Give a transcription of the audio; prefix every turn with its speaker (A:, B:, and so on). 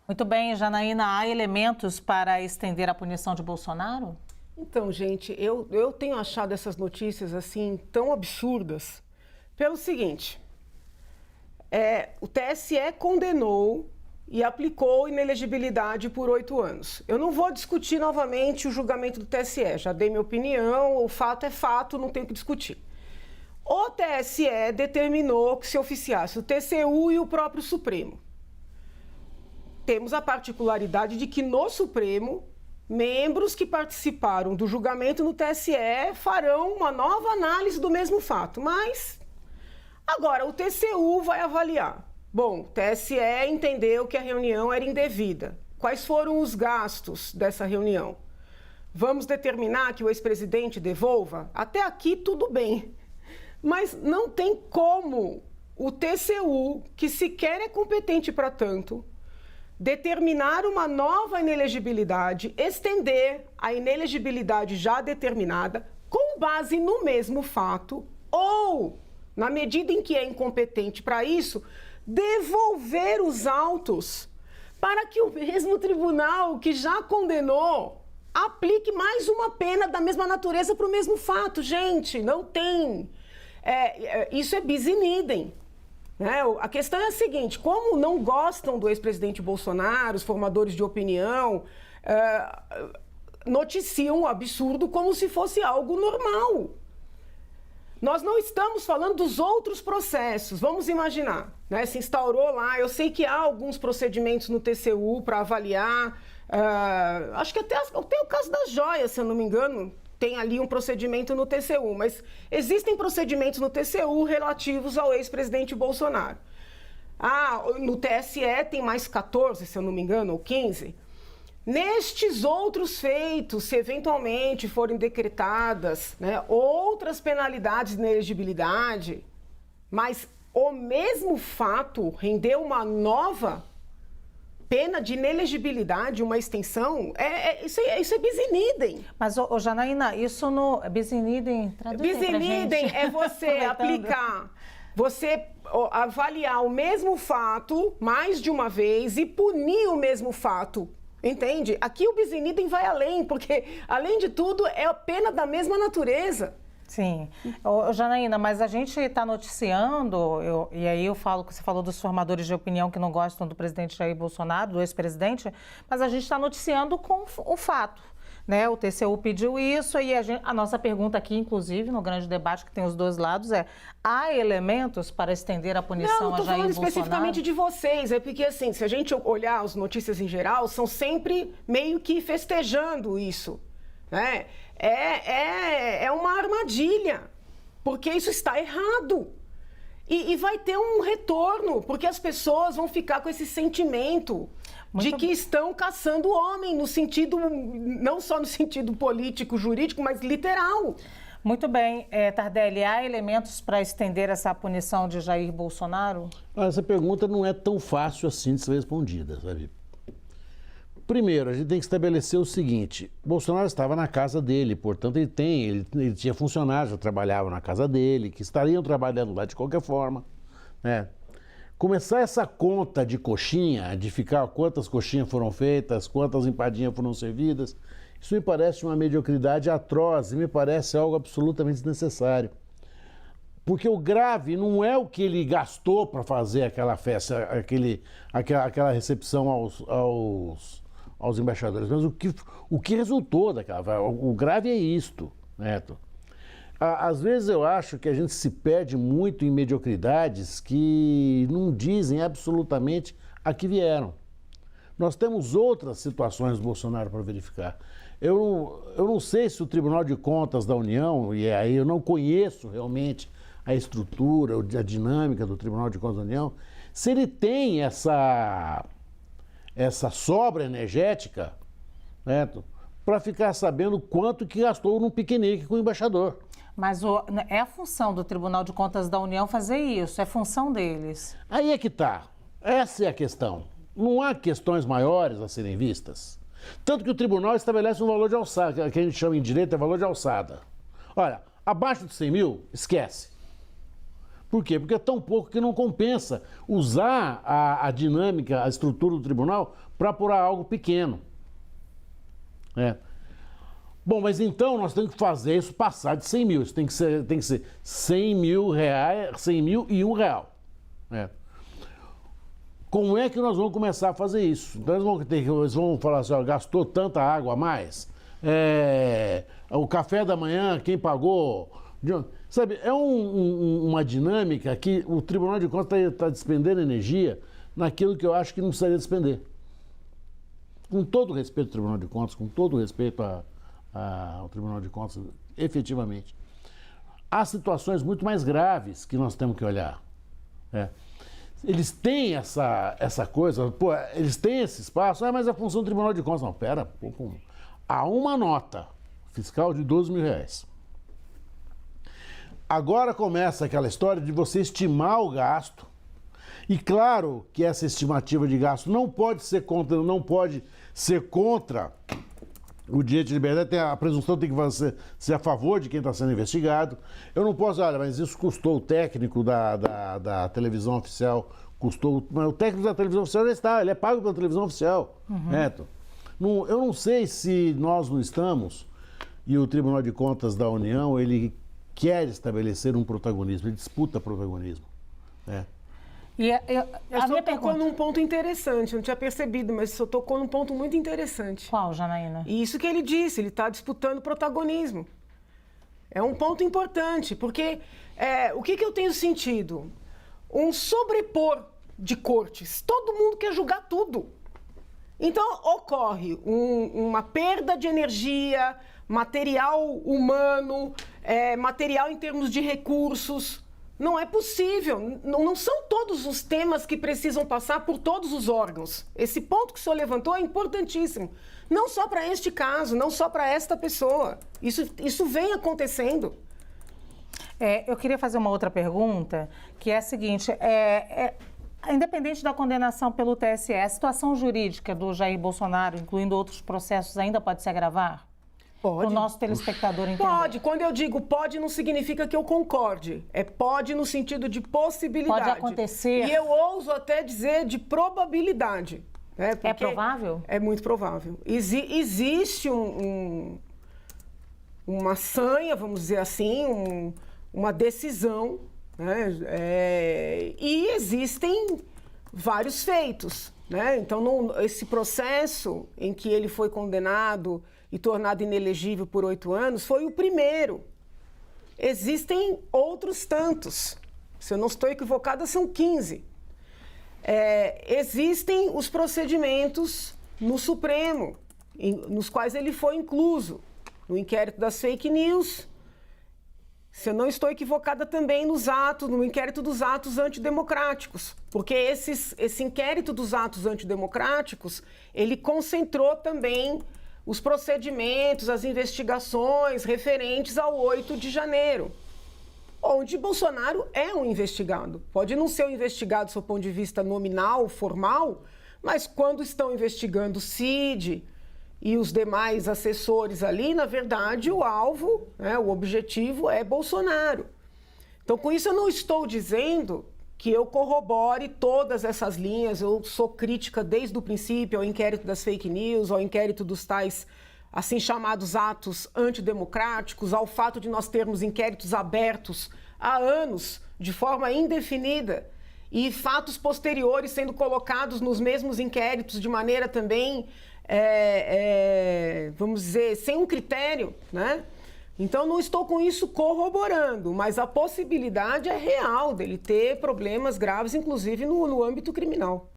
A: Muito bem, Janaína, há elementos para estender a punição de Bolsonaro?
B: Então, gente, eu tenho achado essas notícias assim tão absurdas pelo seguinte, o TSE condenou e aplicou inelegibilidade por 8 anos. Eu não vou discutir novamente o julgamento do TSE, já dei minha opinião, o fato é fato, não tenho que discutir. O TSE determinou que se oficiasse o TCU e o próprio Supremo. Temos a particularidade de que no Supremo, membros que participaram do julgamento no TSE farão uma nova análise do mesmo fato, mas agora o TCU vai avaliar. Bom, o TSE entendeu que a reunião era indevida. Quais foram os gastos dessa reunião? Vamos determinar que o ex-presidente devolva? Até aqui tudo bem, mas não tem como o TCU, que sequer é competente para tanto, determinar uma nova inelegibilidade, estender a inelegibilidade já determinada com base no mesmo fato ou, na medida em que é incompetente para isso, devolver os autos para que o mesmo tribunal que já condenou aplique mais uma pena da mesma natureza para o mesmo fato. Gente, não tem. Isso é bis in idem. A questão é a seguinte, como não gostam do ex-presidente Bolsonaro, os formadores de opinião noticiam o absurdo como se fosse algo normal. Nós não estamos falando dos outros processos, vamos imaginar, se instaurou lá, eu sei que há alguns procedimentos no TCU para avaliar, acho que até o caso das joias, se eu não me engano, tem ali um procedimento no TCU, mas existem procedimentos no TCU relativos ao ex-presidente Bolsonaro. No TSE tem mais 14, se eu não me engano, ou 15. Nestes outros feitos, se eventualmente forem decretadas outras penalidades de inelegibilidade, mas o mesmo fato rendeu uma nova pena de inelegibilidade, uma extensão, isso é bis in idem.
A: Mas, Janaína, isso no bis in idem, traduz
B: bis in idem é você aplicar, você avaliar o mesmo fato mais de uma vez e punir o mesmo fato, entende? Aqui o bis in idem vai além, porque, além de tudo, é a pena da mesma natureza.
A: Sim. Janaína, mas a gente está noticiando, e aí eu falo que você falou dos formadores de opinião que não gostam do presidente Jair Bolsonaro, do ex-presidente, mas a gente está noticiando com o fato. O TCU pediu isso e a nossa pergunta aqui, inclusive, no grande debate que tem os dois lados há elementos para estender a punição a Jair Bolsonaro?
B: Não, estou falando especificamente de vocês, porque assim, se a gente olhar as notícias em geral, são sempre meio que festejando isso, É uma armadilha, porque isso está errado. E vai ter um retorno, porque as pessoas vão ficar com esse sentimento de que estão caçando o homem, no sentido, não só no sentido político, jurídico, mas literal.
A: Muito bem. Tardelli, há elementos para estender essa punição de Jair Bolsonaro?
C: Essa pergunta não é tão fácil assim de ser respondida, sabe? Primeiro, a gente tem que estabelecer o seguinte, Bolsonaro estava na casa dele, portanto ele tinha funcionários que trabalhavam na casa dele, que estariam trabalhando lá de qualquer forma, Começar essa conta de coxinha, de ficar quantas coxinhas foram feitas, quantas empadinhas foram servidas, isso me parece uma mediocridade atroz e me parece algo absolutamente desnecessário. Porque o grave não é o que ele gastou para fazer aquela festa, aquela recepção aos embaixadores, mas o que resultou daquela. O grave é isto, Neto. Às vezes eu acho que a gente se perde muito em mediocridades que não dizem absolutamente a que vieram. Nós temos outras situações do Bolsonaro para verificar. Eu não sei se o Tribunal de Contas da União, e aí eu não conheço realmente a estrutura, a dinâmica do Tribunal de Contas da União, se ele tem essa sobra energética, para ficar sabendo quanto que gastou num piquenique com o embaixador.
A: Mas é a função do Tribunal de Contas da União fazer isso, é função deles.
C: Aí é que está. Essa é a questão. Não há questões maiores a serem vistas. Tanto que o tribunal estabelece um valor de alçada, que a gente chama em direito de valor de alçada. Olha, abaixo de 100 mil, esquece. Por quê? Porque é tão pouco que não compensa usar a dinâmica, a estrutura do tribunal para apurar algo pequeno. Bom, mas então nós temos que fazer isso passar de 100 mil. Isso tem que ser 100 mil reais, 100 mil e R$1. Como é que nós vamos começar a fazer isso? Então eles vão falar assim, ó, gastou tanta água a mais, o café da manhã, quem pagou? Sabe, é uma dinâmica que o Tribunal de Contas está despendendo energia naquilo que eu acho que não precisaria despender. Com todo o respeito ao Tribunal de Contas, com todo o respeito ao Tribunal de Contas, efetivamente. Há situações muito mais graves que nós temos que olhar. Eles têm essa coisa, pô, eles têm esse espaço, mas é a função do Tribunal de Contas. Não, pera, há uma nota fiscal de R$12 mil. Agora começa aquela história de você estimar o gasto. E claro que essa estimativa de gasto não pode ser contra o direito de liberdade, a presunção tem que ser a favor de quem está sendo investigado. Eu não posso, olha, mas isso custou o técnico da televisão oficial, mas o técnico da televisão oficial já está, ele é pago pela televisão oficial. Eu não sei se nós não estamos, e o Tribunal de Contas da União, ele quer estabelecer um protagonismo, ele disputa protagonismo.
B: E a minha tocou num ponto interessante, eu não tinha percebido, mas você tocou num ponto muito interessante.
A: Qual, Janaína?
B: E isso que ele disse, ele está disputando protagonismo. É um ponto importante, porque o que eu tenho sentido? Um sobrepor de cortes. Todo mundo quer julgar tudo. Então, ocorre uma perda de energia, material humano, material em termos de recursos. Não é possível. Não são todos os temas que precisam passar por todos os órgãos. Esse ponto que o senhor levantou é importantíssimo. Não só para este caso, não só para esta pessoa. Isso vem acontecendo.
A: Eu queria fazer uma outra pergunta, que é a seguinte. Independente da condenação pelo TSE, a situação jurídica do Jair Bolsonaro, incluindo outros processos, ainda pode se agravar?
B: Pode.
A: Para o nosso telespectador entender.
B: Pode. Quando eu digo pode, não significa que eu concorde. Pode no sentido de possibilidade.
A: Pode acontecer.
B: E eu ouso até dizer de probabilidade.
A: É provável?
B: É muito provável. Existe uma sanha, vamos dizer assim, uma decisão, e existem vários feitos. Então, esse processo em que ele foi condenado e tornado inelegível por 8 anos, foi o primeiro. Existem outros tantos. Se eu não estou equivocada, são 15. Existem os procedimentos no Supremo, nos quais ele foi incluso. No inquérito das fake news, se eu não estou equivocada também no inquérito dos atos antidemocráticos. Porque esse inquérito dos atos antidemocráticos, ele concentrou também os procedimentos, as investigações referentes ao 8 de janeiro, onde Bolsonaro é um investigado. Pode não ser um investigado do seu ponto de vista nominal, formal, mas quando estão investigando o Cid e os demais assessores ali, na verdade, o alvo, o objetivo é Bolsonaro. Então, com isso, eu não estou dizendo que eu corrobore todas essas linhas. Eu sou crítica desde o princípio ao inquérito das fake news, ao inquérito dos tais, assim chamados atos antidemocráticos, ao fato de nós termos inquéritos abertos há anos, de forma indefinida, e fatos posteriores sendo colocados nos mesmos inquéritos de maneira também, vamos dizer, sem um critério, Então, não estou com isso corroborando, mas a possibilidade é real dele ter problemas graves, inclusive no âmbito criminal.